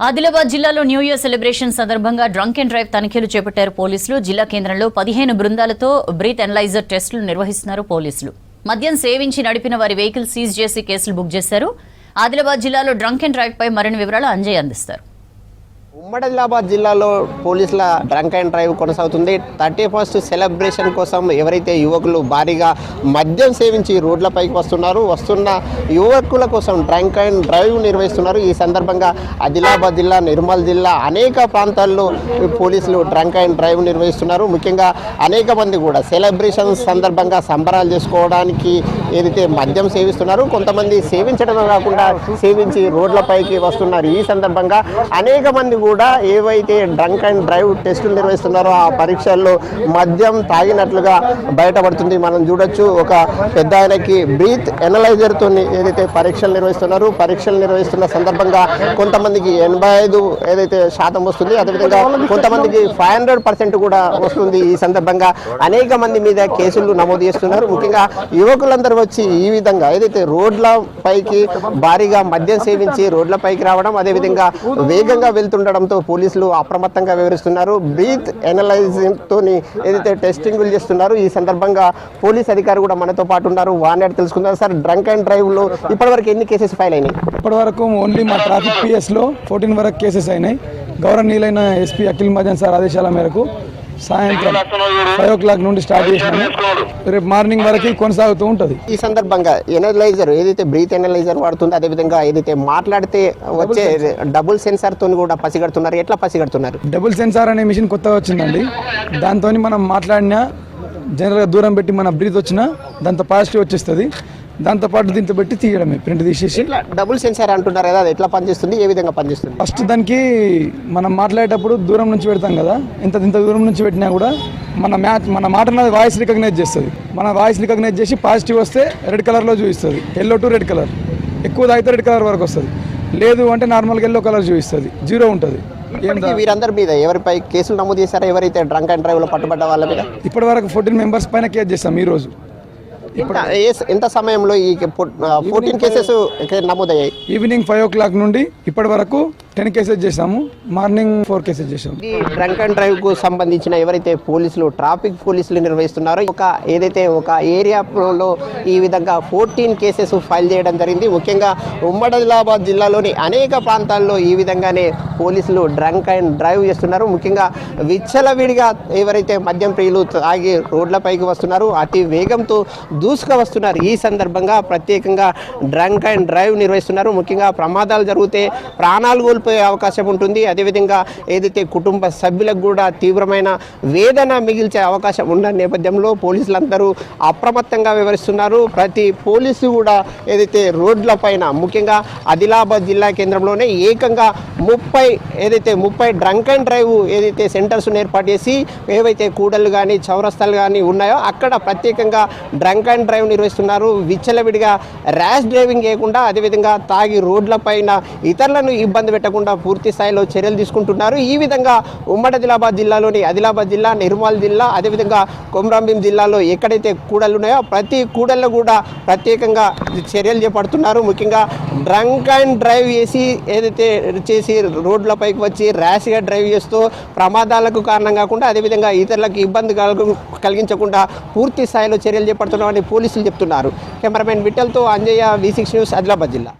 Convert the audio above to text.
ఆదిలాబాద్ జిల్లాలో new year celebration సందర్భంగా drunk and drive తనిఖీలు చేపట్టారు పోలీసులు. జిల్లా కేంద్రంలో 15 బృందాలతో బ్రీత్ అనలైజర్ టెస్టులు నిర్వహిస్తున్నారు పోలీసులు. మద్యం సేవించి నడిపిన వారి వెహికల్ సీజ్ చేసి కేసులు బుక్ చేశారు. ఆదిలాబాద్ జిల్లాలో డ్రంక్ అండ్ డ్రైవ్ పై మరిన్ని వివరాలు అంజయ్ అందిస్తారు. ఉమ్మడి ఆదిలాబాద్ జిల్లాలో పోలీసుల డ్రంక్ అండ్ డ్రైవ్ కొనసాగుతుంది. 31st సెలబ్రేషన్ కోసం ఎవరైతే యువకులు భారీగా మద్యం సేవించి రోడ్లపైకి వస్తున్న యువకుల కోసం డ్రంక్ అండ్ డ్రైవ్ నిర్వహిస్తున్నారు. ఈ సందర్భంగా ఆదిలాబాద్ జిల్లా, నిర్మల్ జిల్లా అనేక ప్రాంతాల్లో పోలీసులు డ్రంక్ అండ్ డ్రైవ్ నిర్వహిస్తున్నారు. ముఖ్యంగా అనేక మంది కూడా సెలబ్రేషన్ సందర్భంగా సంబరాలు చేసుకోవడానికి ఏదైతే మద్యం సేవిస్తున్నారు, కొంతమంది సేవించడమే కాకుండా సేవించి రోడ్లపైకి వస్తున్నారు. ఈ సందర్భంగా అనేక మంది కూడా ఏవైతే డ్రంక్ అండ్ డ్రైవ్ టెస్టులు నిర్వహిస్తున్నారో ఆ పరీక్షల్లో మద్యం తాగినట్లుగా బయటపడుతుంది. మనం చూడొచ్చు, ఒక పెద్ద ఆయనకి బ్రీత్ ఎనలైజర్తో ఏదైతే పరీక్షలు నిర్వహిస్తున్న సందర్భంగా కొంతమందికి 85 ఏదైతే శాతం వస్తుంది, అదేవిధంగా కొంతమందికి 500% కూడా వస్తుంది. ఈ సందర్భంగా అనేక మంది మీద కేసులు నమోదు చేస్తున్నారు. ముఖ్యంగా యువకులందరూ వచ్చి ఈ విధంగా ఏదైతే రోడ్ల పైకి భారీగా మద్యం సేవించి రోడ్ల పైకి రావడం, అదేవిధంగా వేగంగా వెళ్తుండడంతో పోలీసులు అప్రమత్తంగా వివరిస్తున్నారు. బ్రీత్ ఎనలైజింగ్ తోని ఏదైతే టెస్టింగ్లు చేస్తున్నారు. ఈ సందర్భంగా పోలీస్ అధికారి కూడా మనతో పాటు ఉన్నారు. వారిని తెలుసుకుందాం. సార్, డ్రంక్ అండ్ డ్రైవ్ లో ఇప్పటివరకు ఎన్ని కేసెస్ ఫైల్ అయినాయి? ఇప్పటివరకు ఓన్లీ మా ట్రాఫిక్ పిఎస్ లో 14 వరకు కేసెస్ అయినాయి. గౌరవనీయులైన ఎస్పీ అఖిల్ మదన్ సార్ ఆదేశాల మేరకు సాయంత్రం 5 o'clock నుండి స్టార్ట్ చేసినాము. రేపు మార్నింగ్ వరకు కొనసాగుతూ ఉంటుంది. ఈ సందర్భంగా ఎనలైజర్ ఏదైతే బ్రీత్ ఎనలైజర్ వాడుతుందో, అదేవిధంగా ఏదైతే మాట్లాడితే వచ్చే డబుల్ సెన్సార్ తో కూడా పసిగడుతున్నారు. ఎట్లా పసిగడుతున్నారు? డబుల్ సెన్సార్ అనే మిషన్ కొత్తగా వచ్చిందండి. దాంతో మనం మాట్లాడినా జనరల్గా దూరం పెట్టి మన బ్రీత్ వచ్చినా దాంతో పాజిటివ్ వచ్చేస్తుంది. దాంతోపాటు దీంతో పెట్టి తీయడమే, ప్రింట్ తీసేసి. డబుల్ సెన్సార్ అంటున్నారు కదా, అది ఎట్లా పనిచేస్తుంది, ఏ విధంగా పనిచేస్తుంది? ఫస్ట్ దానికి మనం మాట్లాడేటప్పుడు దూరం నుంచి పెడతాం కదా, ఇంత దూరం నుంచి పెట్టినా కూడా మన మాట వాయిస్ రికగ్నైజ్ చేస్తుంది. మన వాయిస్ రికగ్నైజ్ చేసి పాజిటివ్ వస్తే రెడ్ కలర్లో చూపిస్తుంది. ఎల్లో టు రెడ్ కలర్, ఎక్కువ తాగితే రెడ్ కలర్ వరకు వస్తుంది. లేదు అంటే నార్మల్గా ఎల్లో కలర్ చూపిస్తుంది, 0 ఉంటుంది. వీరందరి మీద ఎవరిపై కేసులు నమోదు చేశారా? ఎవరైతే డ్రంక్ అండ్ డ్రైవ్ లో పట్టుబడ్డ వాళ్ళ మీద ఇప్పటి వరకు 14 మెంబర్స్ పైన కేసు చేస్తాం. ఈ రోజు ఎంత సమయంలో ఈ 14 కేసెస్ నమోదయ్యాయి? ఈవినింగ్ 5 o'clock నుండి ఇప్పటి వరకు 10 కేసెస్ చేసాము. మార్నింగ్ 4 కేసెస్ చేసాము. ఈ డ్రంక్ అండ్ డ్రైవ్ కు సంబంధించిన ఎవరైతే ట్రాఫిక్ పోలీసులు నిర్వహిస్తున్నారో, ఏదైతే ఒక ఏరియాలో ఈ విధంగా 14 కేసెస్ ఫైల్ చేయడం జరిగింది. ముఖ్యంగా ఉమ్మడి ఆదిలాబాద్ జిల్లాలోని అనేక ప్రాంతాల్లో ఈ విధంగానే పోలీసులు డ్రంక్ అండ్ డ్రైవ్ చేస్తున్నారు. ముఖ్యంగా విచ్చలవిడిగా ఎవరైతే మద్యం ప్రియులు తాగి రోడ్లపైకి వస్తున్నారు, అతి వేగంతో దూసుకు వస్తున్నారు. ఈ సందర్భంగా ప్రత్యేకంగా డ్రంక్ అండ్ డ్రైవ్ నిర్వహిస్తున్నారు. ముఖ్యంగా ప్రమాదాలు జరిగితే ప్రాణాలు కోల్పోయే అవకాశం ఉంటుంది. అదేవిధంగా ఏదైతే కుటుంబ సభ్యులకు కూడా తీవ్రమైన వేదన మిగిల్చే అవకాశం ఉన్న నేపథ్యంలో పోలీసులందరూ అప్రమత్తంగా వివరిస్తున్నారు. ప్రతి పోలీసు కూడా ఏదైతే రోడ్ల పైన, ముఖ్యంగా ఆదిలాబాద్ జిల్లా కేంద్రంలోనే ఏకంగా 30 డ్రంక్ అండ్ డ్రైవ్ ఏదైతే సెంటర్స్ ఏర్పాటు చేసి ఏవైతే కూడళ్ళు కానీ చౌరస్తాలు కానీ ఉన్నాయో అక్కడ ప్రత్యేకంగా డ్రంక్ అండ్ డ్రైవ్ నిర్వహిస్తున్నారు. విచ్చలవిడిగా ర్యాష్ డ్రైవింగ్ చేయకుండా, అదేవిధంగా తాగి రోడ్ల పైన ఇతరులను ఇబ్బంది పెట్టకుండా పూర్తి స్థాయిలో చర్యలు తీసుకుంటున్నారు. ఈ విధంగా ఉమ్మడి ఆదిలాబాద్ జిల్లాలోని ఆదిలాబాద్ జిల్లా, నిర్మల్ జిల్లా, అదేవిధంగా కొమరంభీం జిల్లాలో ఎక్కడైతే కూడళ్ళు ఉన్నాయో ప్రతి కూడళ్ళు కూడా ప్రత్యేకంగా చర్యలు చేపడుతున్నారు. ముఖ్యంగా డ్రంక్ అండ్ డ్రైవ్ చేసి రోడ్లపైకి వచ్చి ర్యాష్గా డ్రైవ్ చేస్తూ ప్రమాదాలకు కారణం కాకుండా, అదేవిధంగా ఇతరులకు ఇబ్బంది కలిగించకుండా పూర్తి స్థాయిలో చర్యలు చేపడుతున్నామని పోలీసులు చెప్తున్నారు. కెమెరామెన్ విఠల్తో అంజయ్య, V6 న్యూస్, ఆదిలాబాద్ జిల్లా.